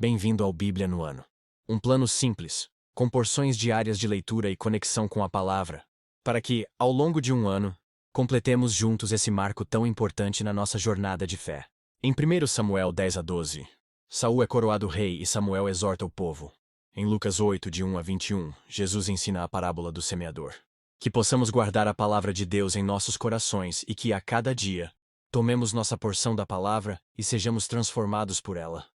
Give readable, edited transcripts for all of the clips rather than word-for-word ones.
Bem-vindo ao Bíblia no Ano. Um plano simples, com porções diárias de leitura e conexão com a palavra, para que, ao longo de um ano, completemos juntos esse marco tão importante na nossa jornada de fé. Em 1 Samuel 10-12, Saul é coroado rei e Samuel exorta o povo. Em Lucas 8, de 1 a 21, Jesus ensina a parábola do semeador. Que possamos guardar a palavra de Deus em nossos corações e que, a cada dia, tomemos nossa porção da palavra e sejamos transformados por ela.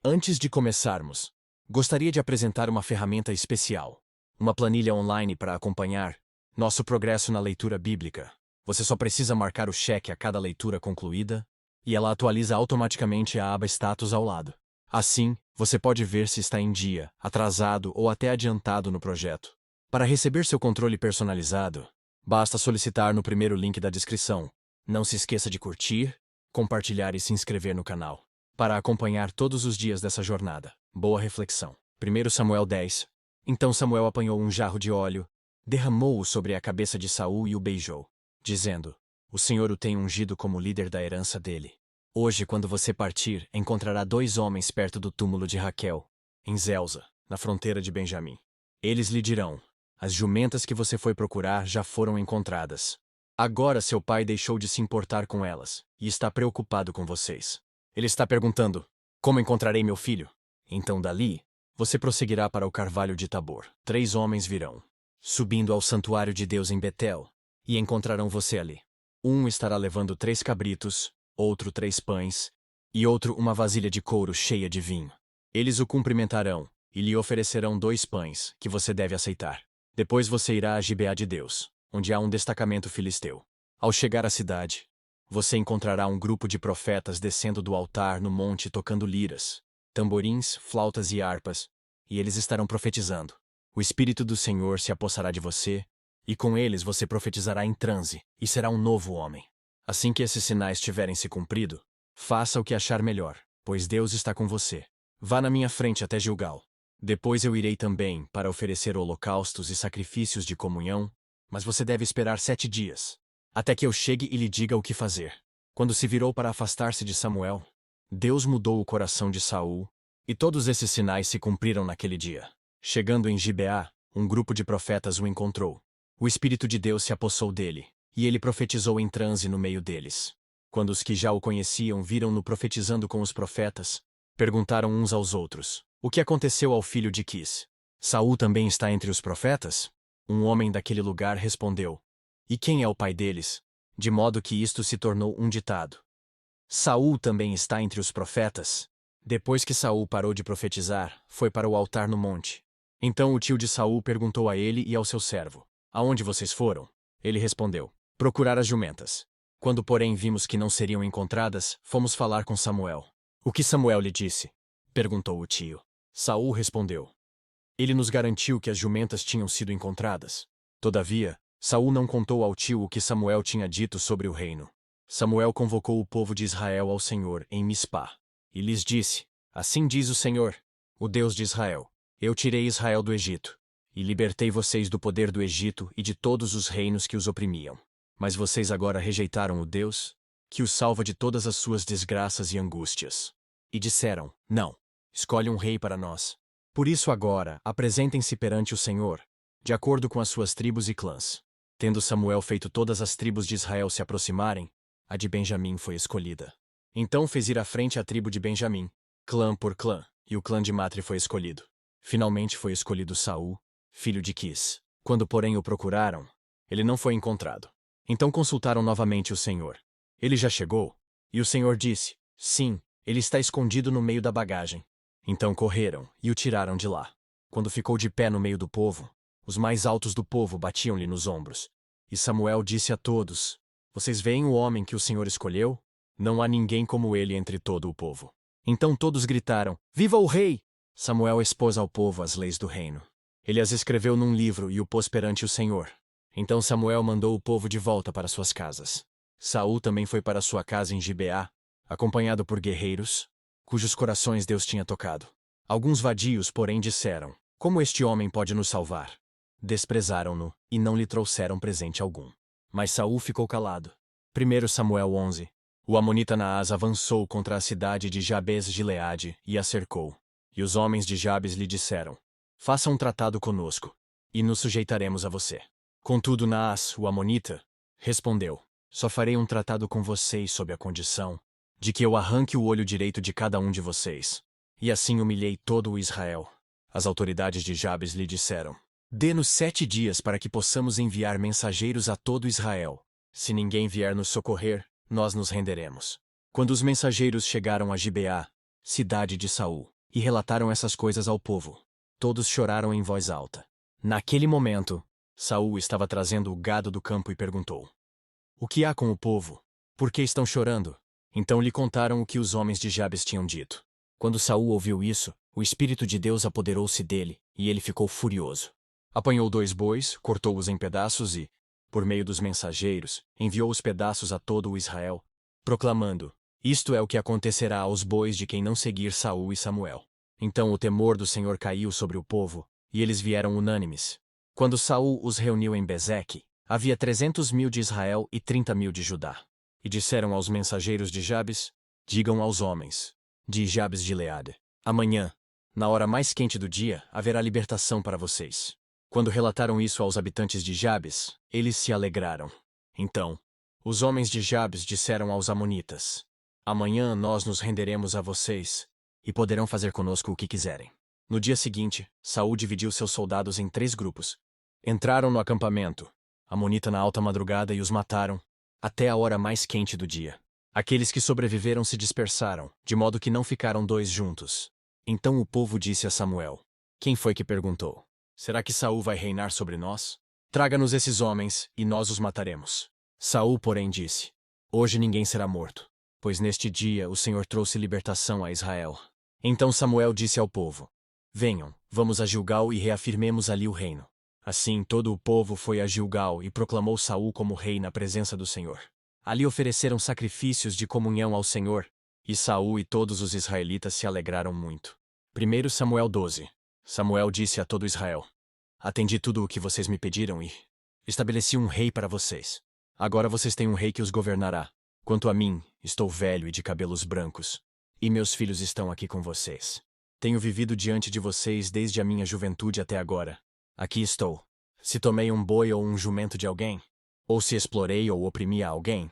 Antes de começarmos, gostaria de apresentar uma ferramenta especial, uma planilha online para acompanhar nosso progresso na leitura bíblica. Você só precisa marcar o cheque a cada leitura concluída, e ela atualiza automaticamente a aba Status ao lado. Assim, você pode ver se está em dia, atrasado ou até adiantado no projeto. Para receber seu controle personalizado, basta solicitar no primeiro link da descrição. Não se esqueça de curtir, compartilhar e se inscrever no canal, para acompanhar todos os dias dessa jornada. Boa reflexão. 1 Samuel 10. Então Samuel apanhou um jarro de óleo, derramou-o sobre a cabeça de Saul e o beijou, dizendo: O Senhor o tem ungido como líder da herança dele. Hoje, quando você partir, encontrará 2 homens perto do túmulo de Raquel, em Zelza, na fronteira de Benjamim. Eles lhe dirão: As jumentas que você foi procurar já foram encontradas. Agora seu pai deixou de se importar com elas e está preocupado com vocês. Ele está perguntando: Como encontrarei meu filho? Então dali, você prosseguirá para o carvalho de Tabor. 3 homens virão, subindo ao santuário de Deus em Betel, e encontrarão você ali. Um estará levando 3 cabritos, outro 3 pães, e outro uma vasilha de couro cheia de vinho. Eles o cumprimentarão e lhe oferecerão 2 pães, que você deve aceitar. Depois você irá a Gibeá de Deus, onde há um destacamento filisteu. Ao chegar à cidade, você encontrará um grupo de profetas descendo do altar no monte tocando liras, tamborins, flautas e harpas, e eles estarão profetizando. O Espírito do Senhor se apossará de você, e com eles você profetizará em transe, e será um novo homem. Assim que esses sinais tiverem se cumprido, faça o que achar melhor, pois Deus está com você. Vá na minha frente até Gilgal. Depois eu irei também para oferecer holocaustos e sacrifícios de comunhão, mas você deve esperar 7 dias, até que eu chegue e lhe diga o que fazer. Quando se virou para afastar-se de Samuel, Deus mudou o coração de Saul, e todos esses sinais se cumpriram naquele dia. Chegando em Gibeá, um grupo de profetas o encontrou. O Espírito de Deus se apossou dele, e ele profetizou em transe no meio deles. Quando os que já o conheciam viram-no profetizando com os profetas, perguntaram uns aos outros: O que aconteceu ao filho de Quis? Saul também está entre os profetas? Um homem daquele lugar respondeu: E quem é o pai deles? De modo que isto se tornou um ditado. Saul também está entre os profetas? Depois que Saul parou de profetizar, foi para o altar no monte. Então o tio de Saul perguntou a ele e ao seu servo: Aonde vocês foram? Ele respondeu: Procurar as jumentas. Quando, porém, vimos que não seriam encontradas, fomos falar com Samuel. O que Samuel lhe disse? Perguntou o tio. Saul respondeu: Ele nos garantiu que as jumentas tinham sido encontradas. Todavia, Saul não contou ao tio o que Samuel tinha dito sobre o reino. Samuel convocou o povo de Israel ao Senhor em Mispá, e lhes disse: Assim diz o Senhor, o Deus de Israel: Eu tirei Israel do Egito, e libertei vocês do poder do Egito e de todos os reinos que os oprimiam. Mas vocês agora rejeitaram o Deus, que os salva de todas as suas desgraças e angústias. E disseram: Não, escolhe um rei para nós. Por isso agora, apresentem-se perante o Senhor, de acordo com as suas tribos e clãs. Tendo Samuel feito todas as tribos de Israel se aproximarem, a de Benjamim foi escolhida. Então fez ir à frente a tribo de Benjamim, clã por clã, e o clã de Matre foi escolhido. Finalmente foi escolhido Saul, filho de Quis. Quando, porém, o procuraram, ele não foi encontrado. Então consultaram novamente o Senhor. Ele já chegou? E o Senhor disse: Sim, ele está escondido no meio da bagagem. Então correram e o tiraram de lá. Quando ficou de pé no meio do povo, os mais altos do povo batiam-lhe nos ombros. E Samuel disse a todos: Vocês veem o homem que o Senhor escolheu? Não há ninguém como ele entre todo o povo. Então todos gritaram: Viva o rei! Samuel expôs ao povo as leis do reino. Ele as escreveu num livro e o pôs perante o Senhor. Então Samuel mandou o povo de volta para suas casas. Saul também foi para sua casa em Gibeá, acompanhado por guerreiros, cujos corações Deus tinha tocado. Alguns vadios, porém, disseram: Como este homem pode nos salvar? Desprezaram-no e não lhe trouxeram presente algum. Mas Saul ficou calado. 1 Samuel 11. O amonita Naás avançou contra a cidade de Jabes-Gileade e a cercou. E os homens de Jabes lhe disseram: Faça um tratado conosco, e nos sujeitaremos a você. Contudo, Naás, o amonita, respondeu: Só farei um tratado com vocês sob a condição de que eu arranque o olho direito de cada um de vocês. E assim humilhei todo o Israel. As autoridades de Jabes lhe disseram: Dê-nos 7 dias para que possamos enviar mensageiros a todo Israel. Se ninguém vier nos socorrer, nós nos renderemos. Quando os mensageiros chegaram a Gibeá, cidade de Saul, e relataram essas coisas ao povo, todos choraram em voz alta. Naquele momento, Saul estava trazendo o gado do campo e perguntou: O que há com o povo? Por que estão chorando? Então lhe contaram o que os homens de Jabes tinham dito. Quando Saul ouviu isso, o Espírito de Deus apoderou-se dele, e ele ficou furioso. Apanhou 2 bois, cortou-os em pedaços e, por meio dos mensageiros, enviou os pedaços a todo o Israel, proclamando: Isto é o que acontecerá aos bois de quem não seguir Saul e Samuel. Então o temor do Senhor caiu sobre o povo, e eles vieram unânimes. Quando Saul os reuniu em Bezeque, havia 300.000 de Israel e 30.000 de Judá. E disseram aos mensageiros de Jabes: Digam aos homens de Jabes de Gileade: Amanhã, na hora mais quente do dia, haverá libertação para vocês. Quando relataram isso aos habitantes de Jabes, eles se alegraram. Então, os homens de Jabes disseram aos amonitas: Amanhã nós nos renderemos a vocês, e poderão fazer conosco o que quiserem. No dia seguinte, Saul dividiu seus soldados em 3 grupos. Entraram no acampamento, amonita na alta madrugada, e os mataram, até a hora mais quente do dia. Aqueles que sobreviveram se dispersaram, de modo que não ficaram 2 juntos. Então o povo disse a Samuel: Quem foi que perguntou? Será que Saul vai reinar sobre nós? Traga-nos esses homens, e nós os mataremos. Saul, porém, disse: Hoje ninguém será morto, pois neste dia o Senhor trouxe libertação a Israel. Então Samuel disse ao povo: Venham, vamos a Gilgal e reafirmemos ali o reino. Assim todo o povo foi a Gilgal e proclamou Saul como rei na presença do Senhor. Ali ofereceram sacrifícios de comunhão ao Senhor, e Saul e todos os israelitas se alegraram muito. 1 Samuel 12. Samuel disse a todo Israel: Atendi tudo o que vocês me pediram e estabeleci um rei para vocês. Agora vocês têm um rei que os governará. Quanto a mim, estou velho e de cabelos brancos, e meus filhos estão aqui com vocês. Tenho vivido diante de vocês desde a minha juventude até agora. Aqui estou. Se tomei um boi ou um jumento de alguém, ou se explorei ou oprimi a alguém,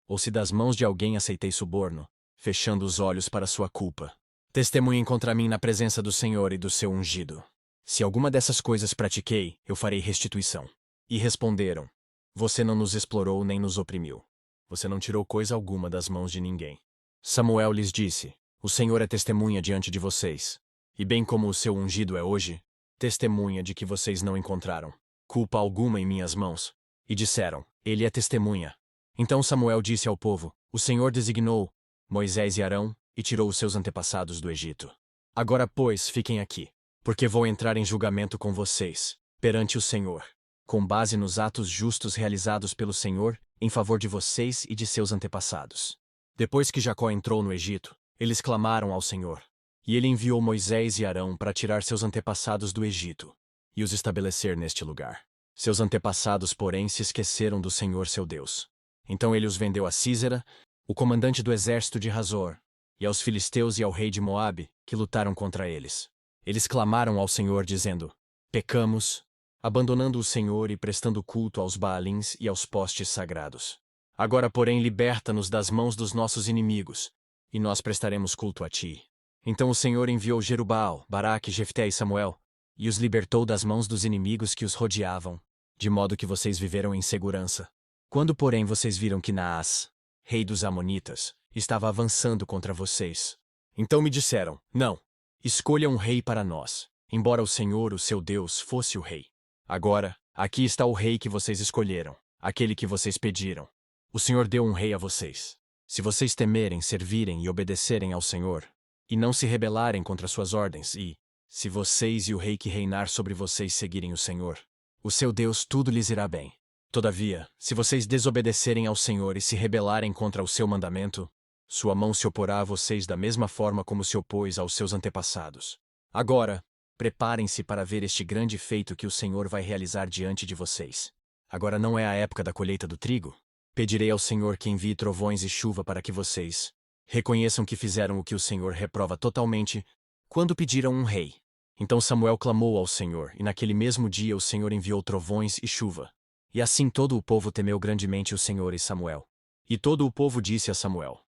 ou se das mãos de alguém aceitei suborno, fechando os olhos para sua culpa, testemunhem contra mim na presença do Senhor e do seu ungido. Se alguma dessas coisas pratiquei, eu farei restituição. E responderam: Você não nos explorou nem nos oprimiu. Você não tirou coisa alguma das mãos de ninguém. Samuel lhes disse: O Senhor é testemunha diante de vocês, e bem como o seu ungido é hoje, testemunha de que vocês não encontraram culpa alguma em minhas mãos. E disseram: Ele é testemunha. Então Samuel disse ao povo: O Senhor designou Moisés e Arão e tirou os seus antepassados do Egito. Agora, pois, fiquem aqui, porque vou entrar em julgamento com vocês, perante o Senhor, com base nos atos justos realizados pelo Senhor em favor de vocês e de seus antepassados. Depois que Jacó entrou no Egito, eles clamaram ao Senhor, e ele enviou Moisés e Arão para tirar seus antepassados do Egito e os estabelecer neste lugar. Seus antepassados, porém, se esqueceram do Senhor seu Deus. Então ele os vendeu a Sísera, o comandante do exército de Hazor, e aos filisteus e ao rei de Moabe, que lutaram contra eles. Eles clamaram ao Senhor, dizendo: Pecamos, abandonando o Senhor e prestando culto aos Baalins e aos postes sagrados. Agora, porém, liberta-nos das mãos dos nossos inimigos, e nós prestaremos culto a ti. Então o Senhor enviou Jerubaal, Baraque, Jefté e Samuel, e os libertou das mãos dos inimigos que os rodeavam, de modo que vocês viveram em segurança. Quando, porém, vocês viram que Naás, rei dos Amonitas, estava avançando contra vocês, então me disseram: Não, escolha um rei para nós, embora o Senhor, o seu Deus, fosse o rei. Agora, aqui está o rei que vocês escolheram, aquele que vocês pediram. O Senhor deu um rei a vocês. Se vocês temerem, servirem e obedecerem ao Senhor, e não se rebelarem contra suas ordens, e, se vocês e o rei que reinar sobre vocês seguirem o Senhor, o seu Deus, tudo lhes irá bem. Todavia, se vocês desobedecerem ao Senhor e se rebelarem contra o seu mandamento, sua mão se oporá a vocês da mesma forma como se opôs aos seus antepassados. Agora, preparem-se para ver este grande feito que o Senhor vai realizar diante de vocês. Agora não é a época da colheita do trigo? Pedirei ao Senhor que envie trovões e chuva para que vocês reconheçam que fizeram o que o Senhor reprova totalmente, quando pediram um rei. Então Samuel clamou ao Senhor, e naquele mesmo dia o Senhor enviou trovões e chuva. E assim todo o povo temeu grandemente o Senhor e Samuel. E todo o povo disse a Samuel: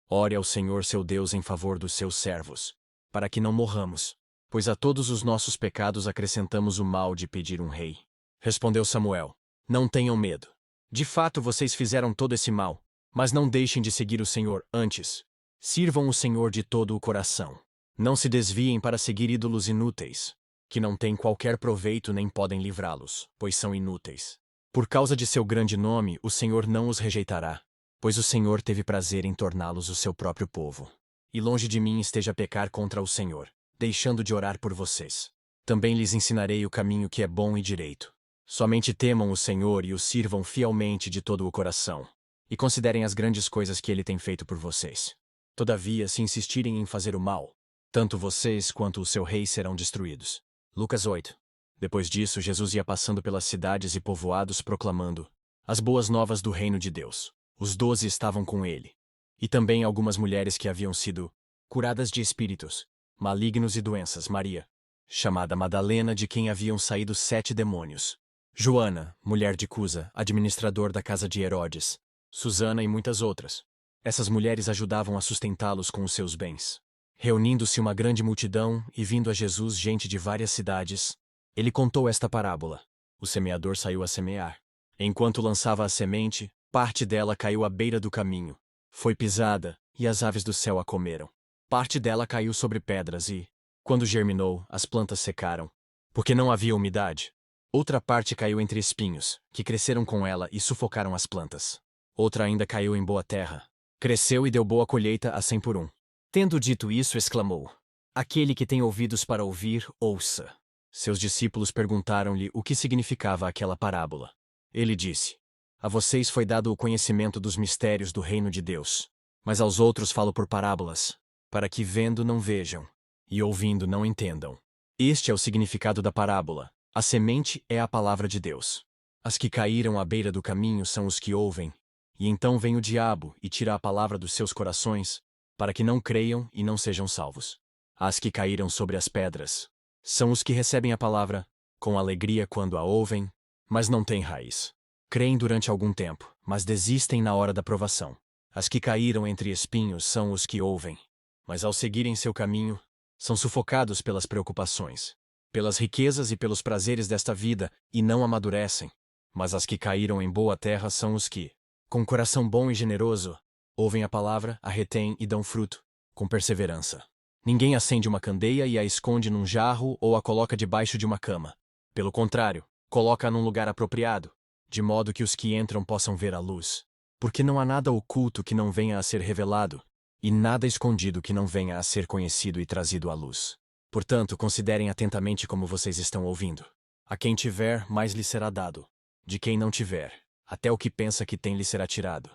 Ore ao Senhor seu Deus em favor dos seus servos, para que não morramos, pois a todos os nossos pecados acrescentamos o mal de pedir um rei. Respondeu Samuel: Não tenham medo. De fato vocês fizeram todo esse mal, mas não deixem de seguir o Senhor, antes sirvam o Senhor de todo o coração. Não se desviem para seguir ídolos inúteis, que não têm qualquer proveito nem podem livrá-los, pois são inúteis. Por causa de seu grande nome, o Senhor não os rejeitará, pois o Senhor teve prazer em torná-los o seu próprio povo. E longe de mim esteja a pecar contra o Senhor, deixando de orar por vocês. Também lhes ensinarei o caminho que é bom e direito. Somente temam o Senhor e o sirvam fielmente de todo o coração, e considerem as grandes coisas que Ele tem feito por vocês. Todavia, se insistirem em fazer o mal, tanto vocês quanto o seu rei serão destruídos. Lucas 8. Depois disso, Jesus ia passando pelas cidades e povoados proclamando as boas novas do reino de Deus. Os 12 estavam com ele. E também algumas mulheres que haviam sido curadas de espíritos malignos e doenças. Maria, chamada Madalena, de quem haviam saído 7 demônios. Joana, mulher de Cusa, administrador da casa de Herodes. Susana e muitas outras. Essas mulheres ajudavam a sustentá-los com os seus bens. Reunindo-se uma grande multidão e vindo a Jesus gente de várias cidades, ele contou esta parábola. O semeador saiu a semear. Enquanto lançava a semente, parte dela caiu à beira do caminho. Foi pisada, e as aves do céu a comeram. Parte dela caiu sobre pedras e, quando germinou, as plantas secaram, porque não havia umidade. Outra parte caiu entre espinhos, que cresceram com ela e sufocaram as plantas. Outra ainda caiu em boa terra. Cresceu e deu boa colheita a 100 por 1. Tendo dito isso, exclamou: Aquele que tem ouvidos para ouvir, ouça. Seus discípulos perguntaram-lhe o que significava aquela parábola. Ele disse: A vocês foi dado o conhecimento dos mistérios do reino de Deus, mas aos outros falo por parábolas, para que vendo não vejam, e ouvindo não entendam. Este é o significado da parábola. A semente é a palavra de Deus. As que caíram à beira do caminho são os que ouvem, e então vem o diabo e tira a palavra dos seus corações, para que não creiam e não sejam salvos. As que caíram sobre as pedras são os que recebem a palavra com alegria quando a ouvem, mas não têm raiz. Creem durante algum tempo, mas desistem na hora da provação. As que caíram entre espinhos são os que ouvem, mas ao seguirem seu caminho, são sufocados pelas preocupações, pelas riquezas e pelos prazeres desta vida, e não amadurecem. Mas as que caíram em boa terra são os que, com coração bom e generoso, ouvem a palavra, a retêm e dão fruto, com perseverança. Ninguém acende uma candeia e a esconde num jarro ou a coloca debaixo de uma cama. Pelo contrário, coloca-a num lugar apropriado, de modo que os que entram possam ver a luz. Porque não há nada oculto que não venha a ser revelado, e nada escondido que não venha a ser conhecido e trazido à luz. Portanto, considerem atentamente como vocês estão ouvindo. A quem tiver, mais lhe será dado. De quem não tiver, até o que pensa que tem lhe será tirado.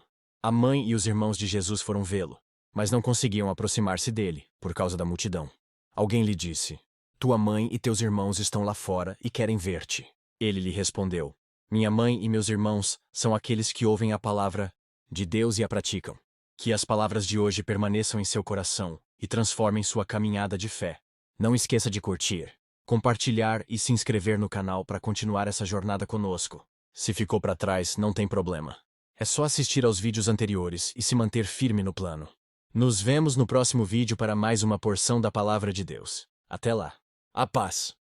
A mãe e os irmãos de Jesus foram vê-lo, mas não conseguiam aproximar-se dele, por causa da multidão. Alguém lhe disse: Tua mãe e teus irmãos estão lá fora e querem ver-te. Ele lhe respondeu: Minha mãe e meus irmãos são aqueles que ouvem a palavra de Deus e a praticam. Que as palavras de hoje permaneçam em seu coração e transformem sua caminhada de fé. Não esqueça de curtir, compartilhar e se inscrever no canal para continuar essa jornada conosco. Se ficou para trás, não tem problema. É só assistir aos vídeos anteriores e se manter firme no plano. Nos vemos no próximo vídeo para mais uma porção da Palavra de Deus. Até lá. A paz.